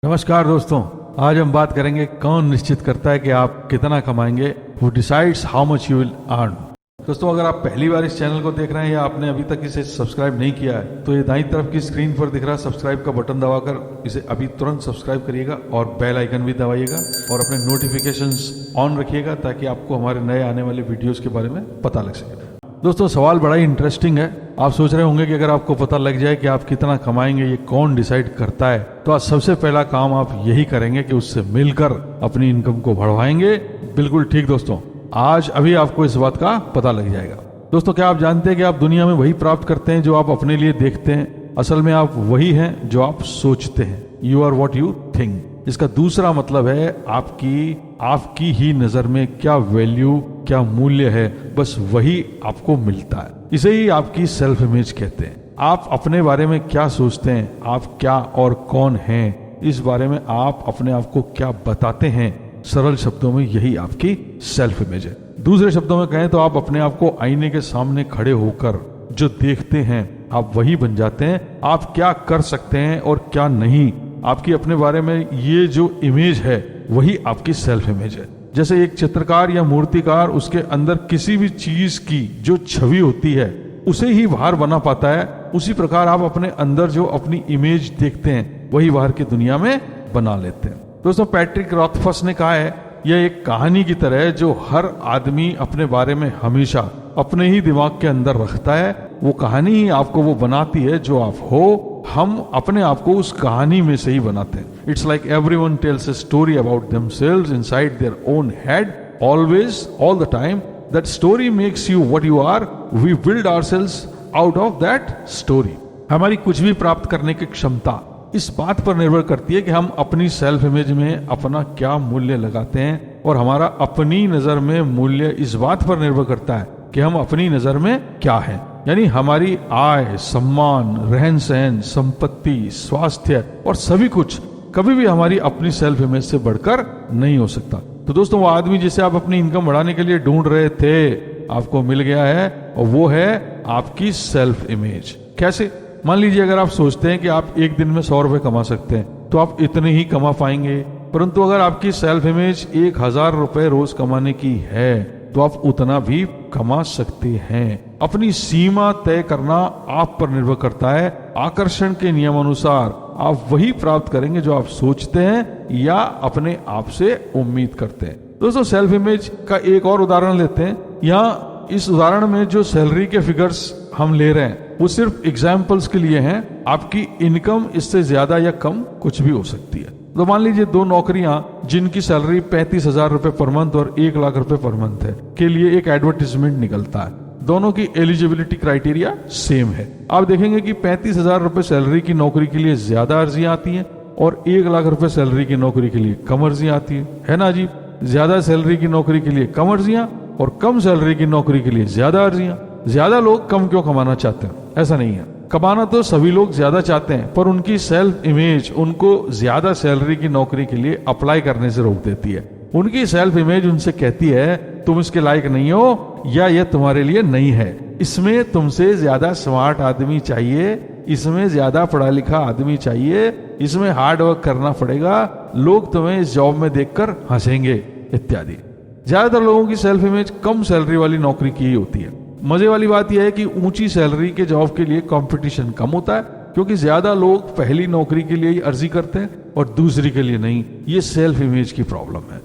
नमस्कार दोस्तों, आज हम बात करेंगे कौन निश्चित करता है कि आप कितना कमाएंगे। Who decides how much you will earn। दोस्तों, अगर आप पहली बार इस चैनल को देख रहे हैं या आपने अभी तक इसे सब्सक्राइब नहीं किया है तो ये दाईं तरफ की स्क्रीन पर दिख रहा सब्सक्राइब का बटन दबाकर इसे अभी तुरंत सब्सक्राइब करिएगा और बेल आइकन भी दबाइएगा और अपने नोटिफिकेशंस ऑन रखिएगा ताकि आपको हमारे नए आने वाले वीडियोस के बारे में पता लग सके। दोस्तों, सवाल बड़ा ही इंटरेस्टिंग है। आप सोच रहे होंगे कि अगर आपको पता लग जाए कि आप कितना कमाएंगे ये कौन डिसाइड करता है, तो आज सबसे पहला काम आप यही करेंगे कि उससे मिलकर अपनी इनकम को बढ़वाएंगे। बिल्कुल ठीक दोस्तों, आज अभी आपको इस बात का पता लग जाएगा। दोस्तों, क्या आप जानते हैं कि आप दुनिया में वही प्राप्त करते हैं जो आप अपने लिए देखते हैं। असल में आप वही हैं जो आप सोचते हैं। You are what you think. इसका दूसरा मतलब है आपकी ही नजर में क्या वैल्यू, क्या मूल्य है, बस वही आपको मिलता है। इसे ही आपकी सेल्फ इमेज कहते हैं। आप अपने बारे में क्या सोचते हैं, आप क्या और कौन हैं, इस बारे में आप अपने आप को क्या बताते हैं, सरल शब्दों में यही आपकी सेल्फ इमेज है। दूसरे शब्दों में कहें तो आप अपने आप को आईने के सामने खड़े होकर जो देखते हैं आप वही बन जाते हैं। आप क्या कर सकते हैं और क्या नहीं, आपकी अपने बारे में ये जो इमेज है वही आपकी सेल्फ इमेज है। जैसे एक चित्रकार या मूर्तिकार उसके अंदर किसी भी चीज की जो छवि होती है उसे ही बाहर बना पाता है, उसी प्रकार आप अपने अंदर जो अपनी इमेज देखते हैं वही बाहर की दुनिया में बना लेते हैं। दोस्तों, पैट्रिक रॉथफस ने कहा है, यह एक कहानी की तरह है जो हर आदमी अपने बारे में हमेशा अपने ही दिमाग के अंदर रखता है। वो कहानी ही आपको वो बनाती है जो आप हो। हम अपने आप को उस कहानी में से ही बनाते हैं। It's like everyone tells a story about themselves inside their own head, always, all the time. That story makes you what you are. We build ourselves out of that story. हमारी कुछ भी प्राप्त करने की क्षमता इस बात पर निर्भर करती है कि हम अपनी सेल्फ इमेज में अपना क्या मूल्य लगाते हैं, और हमारा अपनी नजर में मूल्य इस बात पर निर्भर करता है कि हम अपनी नजर में क्या हैं। यानी हमारी आय, सम्मान, रहन सहन, संपत्ति, स्वास्थ्य और सभी कुछ कभी भी हमारी अपनी सेल्फ इमेज से बढ़कर नहीं हो सकता। तो दोस्तों, वो आदमी जिसे आप अपनी इनकम बढ़ाने के लिए ढूंढ रहे थे आपको मिल गया है, और वो है आपकी सेल्फ इमेज। कैसे? मान लीजिए अगर आप सोचते हैं कि आप एक दिन में 100 रुपए कमा सकते हैं तो आप इतने ही कमा पाएंगे, परंतु अगर आपकी सेल्फ इमेज 1000 रुपए रोज कमाने की है तो आप उतना भी कमा सकते हैं। अपनी सीमा तय करना आप पर निर्भर करता है। आकर्षण के नियम अनुसार आप वही प्राप्त करेंगे जो आप सोचते हैं या अपने आप से उम्मीद करते हैं। दोस्तों, सेल्फ इमेज का एक और उदाहरण लेते हैं। यहाँ इस उदाहरण में जो सैलरी के फिगर्स हम ले रहे हैं वो सिर्फ एग्जाम्पल्स के लिए हैं। आपकी इनकम इससे ज्यादा या कम कुछ भी हो सकती है। तो मान लीजिए 2 नौकरियां जिनकी सैलरी 35,000 रुपए पर मंथ और 1 लाख रुपए पर मंथ है के लिए एक एडवर्टीजमेंट निकलता है। दोनों की एलिजिबिलिटी क्राइटेरिया सेम है। आप देखेंगे कि 35,000 रुपए सैलरी की नौकरी के लिए ज्यादा अर्जियां आती हैं और 1 लाख रुपए सैलरी की नौकरी के लिए कम अर्जियां आती है ना जी? ज्यादा सैलरी की नौकरी के लिए कम अर्जियां और कम सैलरी की नौकरी के लिए ज्यादा अर्जियां। ज्यादा लोग कम क्यों कमाना चाहते हैं? ऐसा नहीं है। कमाना तो सभी लोग ज्यादा चाहते हैं, पर उनकी सेल्फ इमेज उनको ज्यादा सैलरी की नौकरी के लिए अप्लाई करने से रोक देती है। उनकी सेल्फ इमेज उनसे कहती है तुम इसके लायक नहीं हो या यह तुम्हारे लिए नहीं है। इसमें तुमसे ज्यादा स्मार्ट आदमी चाहिए, इसमें ज्यादा पढ़ा लिखा आदमी चाहिए, इसमें हार्ड वर्क करना पड़ेगा, लोग तुम्हें इस जॉब में देखकर हंसेंगे इत्यादि। ज्यादातर लोगों की सेल्फ इमेज कम सैलरी वाली नौकरी की ही होती है। मजे वाली बात यह है कि ऊंची सैलरी के जॉब के लिए कंपटीशन कम होता है क्योंकि ज्यादा लोग पहली नौकरी के लिए ही अर्जी करते हैं और दूसरी के लिए नहीं। ये सेल्फ इमेज की प्रॉब्लम है।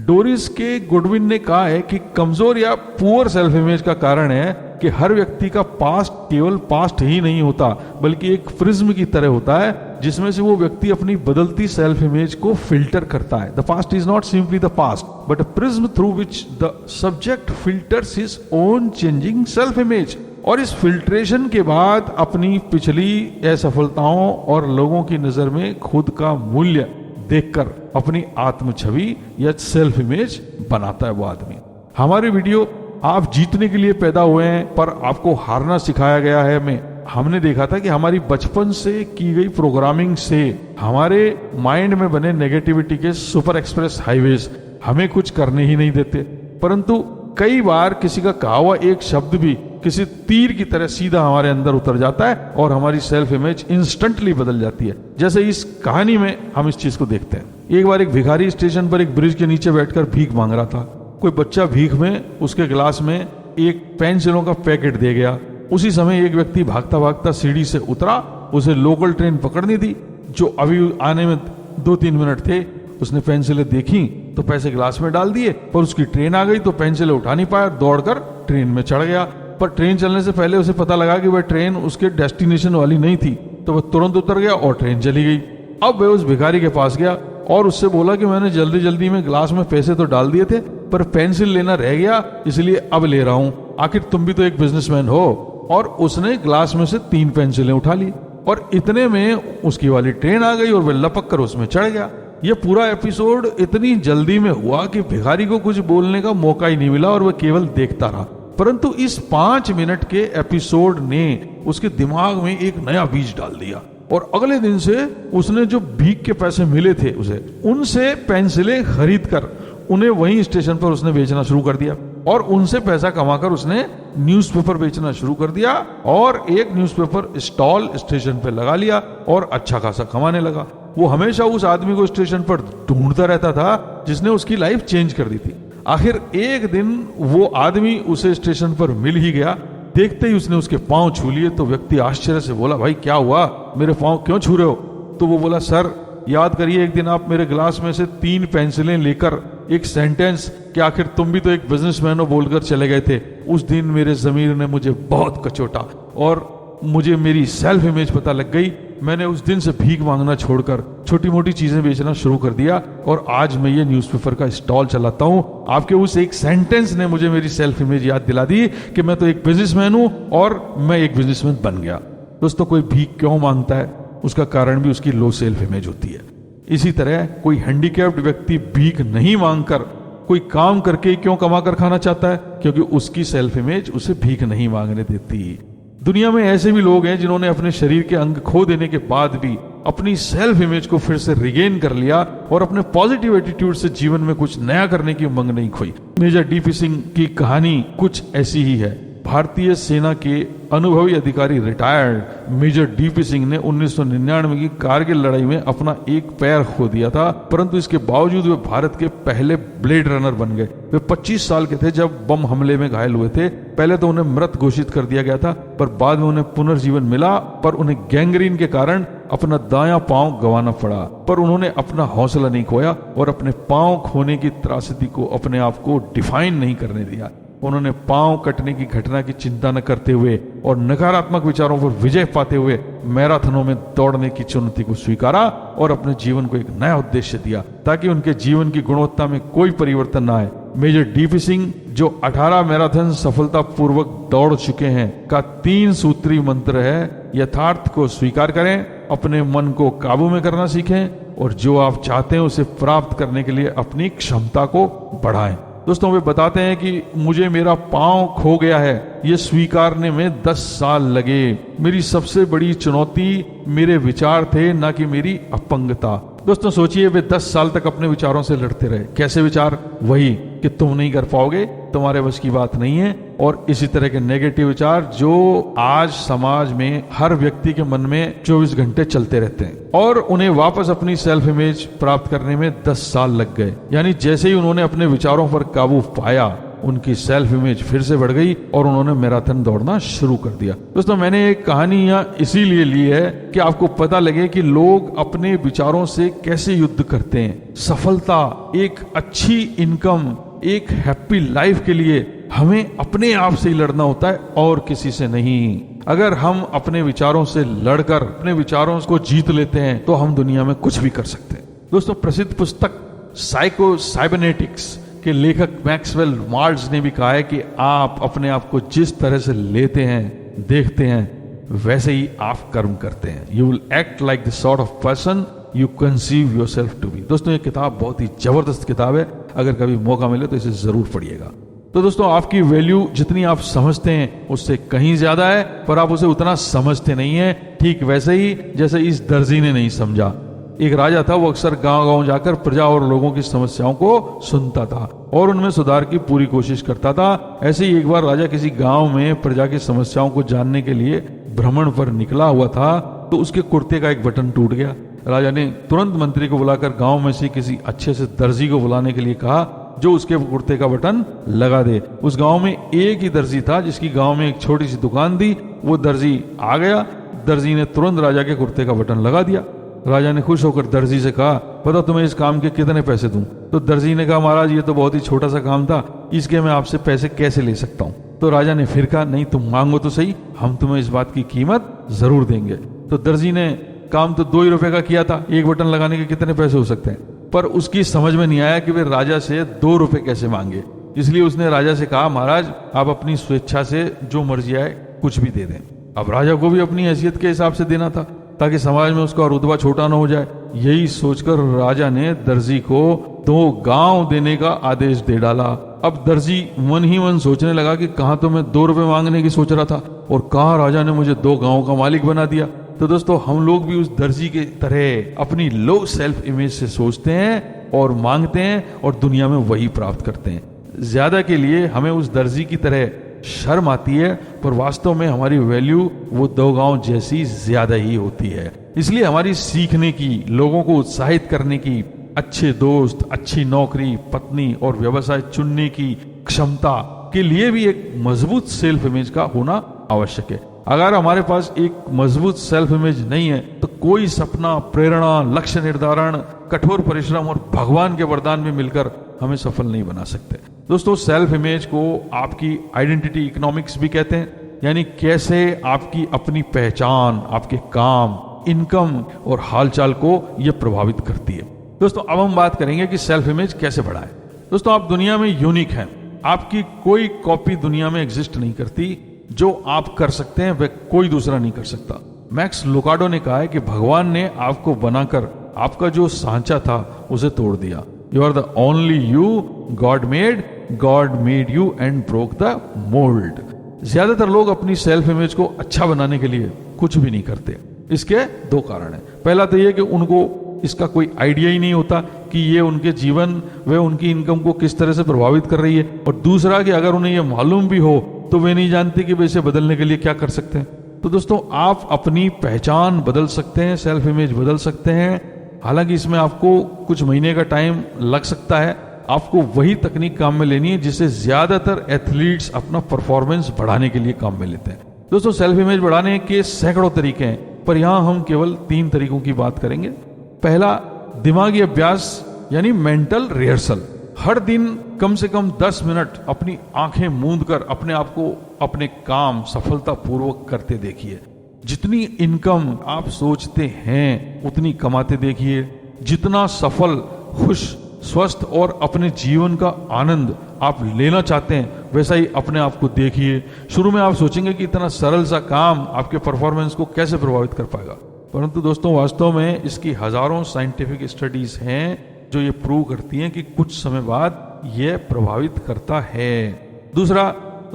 डोरिस के गुडविन ने कहा है कि कमजोर या पुअर सेल्फ इमेज का कारण है कि हर व्यक्ति का पास्ट केवल पास्ट ही नहीं होता बल्कि एक प्रिज्म की तरह होता है जिसमें से वो व्यक्ति अपनी बदलती सेल्फ इमेज को फिल्टर करता है। The past is not simply the past but a prism through which the subject filters his own changing self image. और इस फिल्ट्रेशन के बाद अपनी पिछली असफलताओं और लोगों की नजर में खुद का मूल्य देखकर अपनी आत्म छवि या सेल्फ इमेज बनाता है वो आदमी। हमारे वीडियो आप जीतने के लिए पैदा हुए हैं पर आपको हारना सिखाया गया है में हमने देखा था कि हमारी बचपन से की गई प्रोग्रामिंग से हमारे माइंड में बने नेगेटिविटी के सुपर एक्सप्रेस हाईवेज हमें कुछ करने ही नहीं देते, परंतु कई बार किसी का कहा हुआ एक शब्द भी किसी तीर की तरह सीधा हमारे अंदर उतर जाता है और हमारी सेल्फ इमेज इंस्टेंटली बदल जाती है। जैसे इस कहानी में हम इस चीज को देखते हैं। एक बार एक भिखारी स्टेशन पर एक ब्रिज के नीचे बैठकर भीख मांग रहा था। कोई बच्चा भीख में उसके गिलास में एक पेंसिलों का पैकेट दे गया। उसी समय एक व्यक्ति भागता भागता सीढ़ी से उतरा। उसे लोकल ट्रेन पकड़नी थी जो अभी आने में 2-3 मिनट थे। उसने पेंसिलें देखी तो पैसे गिलास में डाल दिए, पर उसकी ट्रेन आ गई तो पेंसिलें उठा नहीं पाया, दौड़कर ट्रेन में चढ़ गया। पर ट्रेन चलने से पहले उसे पता लगा कि वह ट्रेन उसके डेस्टिनेशन वाली नहीं थी, तो वह तुरंत उतर गया और ट्रेन चली गई। अब वह उस भिखारी के पास गया और उससे बोला कि मैंने जल्दी जल्दी में गिलास में पैसे तो डाल दिए थे, पर पेंसिल लेना रह गया, इसलिए अब ले रहा हूं। आखिर तुम भी तो एक बिजनेसमैन हो। और उसने गिलास में से 3 पेंसिलें उठा ली और इतने में उसकी वाली ट्रेन आ गई और वह लपक कर उसमें चढ़ गया। यह पूरा एपिसोड इतनी जल्दी में हुआ कि भिखारी को कुछ बोलने का मौका ही नहीं मिला और वह केवल देखता रहा। परंतु इस 5 मिनट के एपिसोड ने उसके दिमाग में एक नया बीज डाल दिया और अगले दिन से उसने जो भीख के पैसे मिले थे उसे उनसे पेंसिलें खरीद कर उन्हें वहीं स्टेशन पर उसने बेचना शुरू कर दिया और उनसे पैसा कमाकर उसने न्यूज़पेपर बेचना शुरू कर दिया और एक न्यूज़पेपर स्टॉल स्टेशन पर लगा लिया और अच्छा खासा कमाने लगा। वो हमेशा उस आदमी को स्टेशन पर ढूंढता रहता था जिसने उसकी लाइफ चेंज कर दी थी। आखिर एक दिन वो आदमी उसे स्टेशन पर मिल ही गया। देखते ही उसने उसके पांव छू लिए तो व्यक्ति आश्चर्य से बोला, भाई क्या हुआ, मेरे पांव क्यों छू रहे हो? तो वो बोला, सर याद करिए एक दिन आप मेरे गिलास में से 3 पेंसिलें लेकर एक सेंटेंस कि आखिर तुम भी तो एक बिजनेसमैन हो बोलकर चले गए थे। उस दिन मेरे जमीर ने मुझे बहुत कचोटा और मुझे मेरी सेल्फ इमेज पता लग गई। मैंने उस दिन से भीख मांगना छोड़कर छोटी मोटी चीजें बेचना शुरू कर दिया और आज मैं ये न्यूज़पेपर का स्टॉल चलाता हूं। आपके उस एक सेंटेंस ने मुझे मेरी सेल्फ इमेज याद दिला दी कि मैं तो एक बिजनेसमैन हूं और मैं एक बिजनेसमैन बन गया। दोस्तों, कोई भीख क्यों मांगता है? उसका कारण भी उसकी लो सेल्फ इमेज होती है। इसी तरह कोई हैंडीकैप्ड व्यक्ति भीख नहीं मांगकर कोई काम करके क्यों कमा कर खाना चाहता है? क्योंकि उसकी सेल्फ इमेज उसे भीख नहीं मांगने देती। दुनिया में ऐसे भी लोग हैं जिन्होंने अपने शरीर के अंग खो देने के बाद भी अपनी सेल्फ इमेज को फिर से रिगेन कर लिया और अपने पॉजिटिव एटीट्यूड से जीवन में कुछ नया करने की उमंग नहीं खोई। मेजर डीपी सिंह की कहानी कुछ ऐसी ही है। भारतीय सेना के अनुभवी अधिकारी रिटायर्ड मेजर डीपी सिंह ने 1999 की कारगिल लड़ाई में अपना एक पैर खो दिया था, परंतु इसके बावजूद वे भारत के पहले ब्लेड रनर बन गए। वे 25 साल के थे जब बम हमले में घायल हुए थे। पहले तो उन्हें मृत घोषित कर दिया गया था, पर बाद में उन्हें पुनर्जीवन मिला, पर उन्हें गैंग्रीन के कारण अपना दायां पांव गंवाना पड़ा। पर उन्होंने अपना हौसला नहीं खोया और अपने पांव खोने की त्रासदी को अपने आप को डिफाइन नहीं करने दिया। उन्होंने पांव कटने की घटना की चिंता न करते हुए और नकारात्मक विचारों पर विजय पाते हुए मैराथनों में दौड़ने की चुनौती को स्वीकारा और अपने जीवन को एक नया उद्देश्य दिया ताकि उनके जीवन की गुणवत्ता में कोई परिवर्तन न आए। मेजर डीपी सिंह जो 18 मैराथन सफलतापूर्वक दौड़ चुके हैं का 3 सूत्री मंत्र है, यथार्थ को स्वीकार करें, अपने मन को काबू में करना सीखें और जो आप चाहते हैं उसे प्राप्त करने के लिए अपनी क्षमता को बढ़ाएं। दोस्तों, वे बताते हैं कि मुझे मेरा पांव खो गया है, ये स्वीकारने में 10 साल लगे। मेरी सबसे बड़ी चुनौती मेरे विचार थे, ना कि मेरी अपंगता। दोस्तों सोचिए, वे 10 साल तक अपने विचारों से लड़ते रहे। कैसे विचार? वही कि तुम नहीं कर पाओगे, तुम्हारे बस की बात नहीं है, और इसी तरह के नेगेटिव विचार जो आज समाज में हर व्यक्ति के मन में 24 घंटे चलते रहते हैं। और उन्हें वापस अपनी सेल्फ इमेज प्राप्त करने में 10 साल लग गए। यानी जैसे ही उन्होंने अपने विचारों पर काबू पाया, उनकी सेल्फ इमेज फिर से बढ़ गई और उन्होंने मैराथन दौड़ना शुरू कर दिया। दोस्तों, मैंने एक कहानी यहाँ इसीलिए ली है कि आपको पता लगे कि लोग अपने विचारों से कैसे युद्ध करते हैं। सफलता, एक अच्छी इनकम, एक हैप्पी लाइफ के लिए हमें अपने आप से ही लड़ना होता है और किसी से नहीं। अगर हम अपने विचारों से लड़कर अपने विचारों को जीत लेते हैं तो हम दुनिया में कुछ भी कर सकते हैं। दोस्तों, प्रसिद्ध पुस्तक साइको साइबरनेटिक्स के लेखक मैक्सवेल माल्ट्ज ने भी कहा है कि आप अपने आप को जिस तरह से लेते हैं, देखते हैं, वैसे ही आप कर्म करते हैं। You will act like the sort of person you conceive yourself to be. दोस्तों, ये किताब बहुत ही जबरदस्त किताब है। अगर कभी मौका मिले तो इसे जरूर पढ़िएगा। तो दोस्तों, आपकी वैल्यू जितनी आप समझते हैं उससे कहीं ज्यादा है, पर आप उसे उतना समझते नहीं है। ठीक वैसे ही जैसे इस दर्जी ने नहीं समझा। एक राजा था, वो अक्सर गांव-गांव जाकर प्रजा और लोगों की समस्याओं को सुनता था और उनमें सुधार की पूरी कोशिश करता था। ऐसे ही एक बार राजा किसी गांव में प्रजा की समस्याओं को जानने के लिए भ्रमण पर निकला हुआ था, तो उसके कुर्ते का एक बटन टूट गया। राजा ने तुरंत मंत्री को बुलाकर गांव में से किसी अच्छे से दर्जी को बुलाने के लिए कहा, जो उसके कुर्ते का बटन लगा दे। उस गांव में एक ही दर्जी था, जिसकी गांव में एक छोटी सी दुकान थी। वो दर्जी आ गया। दर्जी ने तुरंत राजा के कुर्ते का बटन लगा दिया। राजा ने खुश होकर दर्जी से कहा, पता तुम्हें इस काम के कितने पैसे दूं? तो दर्जी ने कहा, महाराज ये तो बहुत ही छोटा सा काम था, इसके मैं आपसे पैसे कैसे ले सकता हूं? तो राजा ने फिर कहा, नहीं तुम मांगो तो सही, हम तुम्हें इस बात की कीमत जरूर देंगे। तो दर्जी ने काम तो 2 ही रुपए का किया था, एक बटन लगाने के कितने पैसे हो सकते हैं? पर उसकी समझ में नहीं आया कि वे राजा से 2 रुपए कैसे मांगे। इसलिए उसने राजा से कहा, महाराज आप अपनी स्वेच्छा से जो मर्जी आए कुछ भी दे दें। अब राजा को भी अपनी हैसियत के हिसाब से देना था, ताकि समाज में उसका रुतबा छोटा ना हो जाए। यही सोचकर राजा ने दर्जी को 2 गांव देने का आदेश दे डाला। अब दर्जी मन ही मन सोचने लगा कि कहां तो मैं 2 रुपए मांगने की सोच रहा था और कहां राजा ने मुझे 2 गांवों का मालिक बना दिया। तो दोस्तों, हम लोग भी उस दर्जी के तरह अपनी लो सेल्फ इमेज से सोचते हैं और मांगते हैं और दुनिया में वही प्राप्त करते हैं। ज्यादा के लिए हमें उस दर्जी की तरह शर्म आती है, पर वास्तव में हमारी वैल्यू वो 2 गांव जैसी ज्यादा ही होती है। इसलिए हमारी सीखने की, लोगों को उत्साहित करने की, अच्छे दोस्त, अच्छी नौकरी, पत्नी और व्यवसाय चुनने की क्षमता के लिए भी एक मजबूत सेल्फ इमेज का होना आवश्यक है। अगर हमारे पास एक मजबूत सेल्फ इमेज नहीं है, तो कोई सपना, प्रेरणा, लक्ष्य निर्धारण, कठोर परिश्रम और भगवान के वरदान भी मिलकर हमें सफल नहीं बना सकते। दोस्तों, सेल्फ इमेज को आपकी आइडेंटिटी इकोनॉमिक्स भी कहते हैं, यानी कैसे आपकी अपनी पहचान, आपके काम, इनकम और हालचाल को यह प्रभावित करती है। दोस्तों, अब हम बात करेंगे कि सेल्फ इमेज कैसे बढ़ाएं। दोस्तों, आप दुनिया में यूनिक हैं। आपकी कोई कॉपी दुनिया में एग्जिस्ट नहीं करती। जो आप कर सकते हैं वह कोई दूसरा नहीं कर सकता। मैक्स लुकाडो ने कहा है कि भगवान ने आपको बनाकर आपका जो सांचा था उसे तोड़ दिया। You are the only you God made you and broke the mould. ज्यादातर लोग अपनी सेल्फ इमेज को अच्छा बनाने के लिए कुछ भी नहीं करते। इसके 2 कारण हैं। पहला तो ये कि उनको इसका कोई आइडिया ही नहीं होता कि ये उनके जीवन व उनकी इनकम को किस तरह से प्रभावित कर रही है, और दूसरा कि अगर उन्हें ये मालूम भी हो तो वे नहीं जानते कि वे इसे बदलने के लिए क्या कर सकते हैं। तो दोस्तों, आप अपनी पहचान बदल सकते हैं, सेल्फ इमेज बदल सकते हैं। हालांकि इसमें आपको कुछ महीने का टाइम लग सकता है। आपको वही तकनीक काम में लेनी है जिससे ज्यादातर एथलीट्स अपना परफॉर्मेंस बढ़ाने के लिए काम में लेते हैं। दोस्तों, सेल्फ इमेज बढ़ाने के सैकड़ों तरीके हैं, पर यहां हम केवल 3 तरीकों की बात करेंगे। पहला, दिमागी अभ्यास यानी मेंटल रिहर्सल। हर दिन कम से कम 10 मिनट अपनी आंखें मूंद कर अपने आप को अपने काम सफलतापूर्वक करते देखिए। जितनी इनकम आप सोचते हैं उतनी कमाते देखिए। जितना सफल, खुश, स्वस्थ और अपने जीवन का आनंद आप लेना चाहते हैं वैसा ही अपने आप को देखिए। शुरू में आप सोचेंगे कि इतना सरल सा काम आपके परफॉर्मेंस को कैसे प्रभावित कर पाएगा, परंतु दोस्तों, वास्तव में इसकी हजारों साइंटिफिक स्टडीज हैं जो ये प्रूव करती हैं कि कुछ समय बाद ये प्रभावित करता है। दूसरा,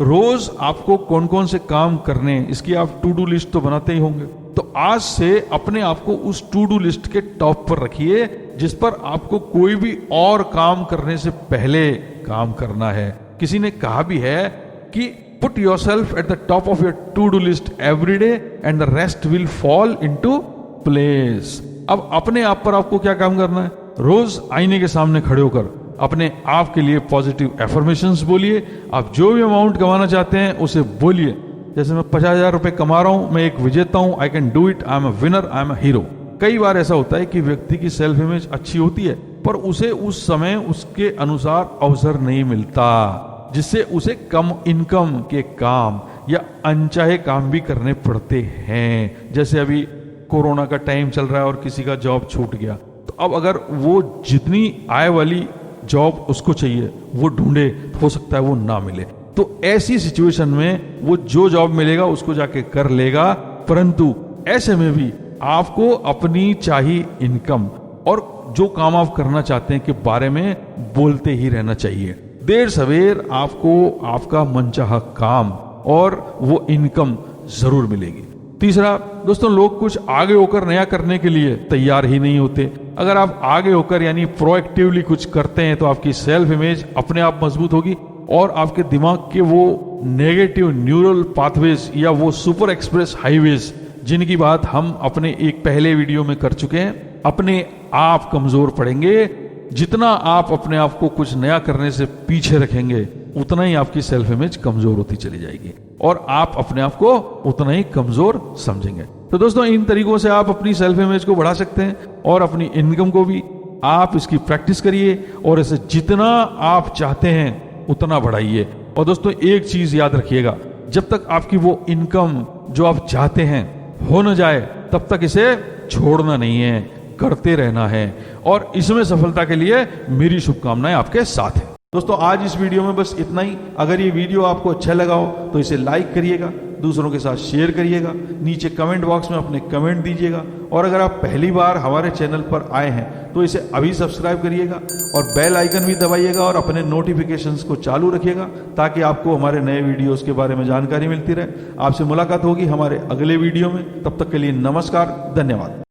रोज आपको कौन कौन से काम करने, इसकी आप टू डू लिस्ट तो बनाते ही होंगे। तो आज से अपने आप को उस टू डू लिस्ट के टॉप पर रखिए जिस पर आपको कोई भी और काम करने से पहले काम करना है। किसी ने कहा भी है कि put yourself at the top of your to do list every day and the rest will fall into place. अब अपने आप पर आपको क्या काम करना है? रोज आईने के सामने खड़े होकर अपने आप के लिए पॉजिटिव एफर्मेशंस बोलिए। आप जो भी अमाउंट कमाना चाहते हैं उसे बोलिए। जैसे मैं 50,000 रुपए कमा रहा हूं, मैं एक विजेता हूं, I can do it, I am a winner, I am a hero. कई बार ऐसा होता है कि व्यक्ति की सेल्फ इमेज अच्छी होती है पर उसे उस समय उसके अनुसार अवसर नहीं मिलता, जिससे उसे कम इनकम के काम या अनचाहे काम भी करने पड़ते हैं। जैसे अभी कोरोना का टाइम चल रहा है और किसी का जॉब छूट गया, तो अब अगर वो जितनी आय वाली जॉब उसको चाहिए वो ढूंढे, हो सकता है वो ना मिले। तो ऐसी सिचुएशन में वो जो जॉब मिलेगा उसको जाके कर लेगा, परंतु ऐसे में भी आपको अपनी चाहिए इनकम और जो काम आप करना चाहते हैं के बारे में बोलते ही रहना चाहिए। देर सवेर आपको आपका मनचाहा काम और वो इनकम जरूर मिलेगी। तीसरा दोस्तों, लोग कुछ आगे होकर नया करने के लिए तैयार ही नहीं होते। अगर आप आगे होकर यानी प्रोएक्टिवली कुछ करते हैं तो आपकी सेल्फ इमेज अपने आप मजबूत होगी और आपके दिमाग के वो नेगेटिव न्यूरल पाथवेज या वो सुपर एक्सप्रेस हाईवेज जिनकी बात हम अपने एक पहले वीडियो में कर चुके हैं, अपने आप कमजोर पड़ेंगे। जितना आप अपने आप को कुछ नया करने से पीछे रखेंगे उतना ही आपकी सेल्फ इमेज कमजोर होती चली जाएगी और आप अपने आप को उतना ही कमजोर समझेंगे। तो दोस्तों, इन तरीकों से आप अपनी सेल्फ इमेज को बढ़ा सकते हैं और अपनी इनकम को भी। आप इसकी प्रैक्टिस करिए और इसे जितना आप चाहते हैं उतना बढ़ाइए। और दोस्तों, एक चीज याद रखिएगा, जब तक आपकी वो इनकम जो आप चाहते हैं हो न जाए तब तक इसे छोड़ना नहीं है, करते रहना है। और इसमें सफलता के लिए मेरी शुभकामनाएं आपके साथ हैं। दोस्तों, आज इस वीडियो में बस इतना ही। अगर ये वीडियो आपको अच्छा लगा हो तो इसे लाइक करिएगा, दूसरों के साथ शेयर करिएगा, नीचे कमेंट बॉक्स में अपने कमेंट दीजिएगा। और अगर आप पहली बार हमारे चैनल पर आए हैं तो इसे अभी सब्सक्राइब करिएगा और बेल आइकन भी दबाइएगा और अपने नोटिफिकेशंस को चालू रखिएगा ताकि आपको हमारे नए वीडियोस के बारे में जानकारी मिलती रहे। आपसे मुलाकात होगी हमारे अगले वीडियो में। तब तक के लिए नमस्कार, धन्यवाद।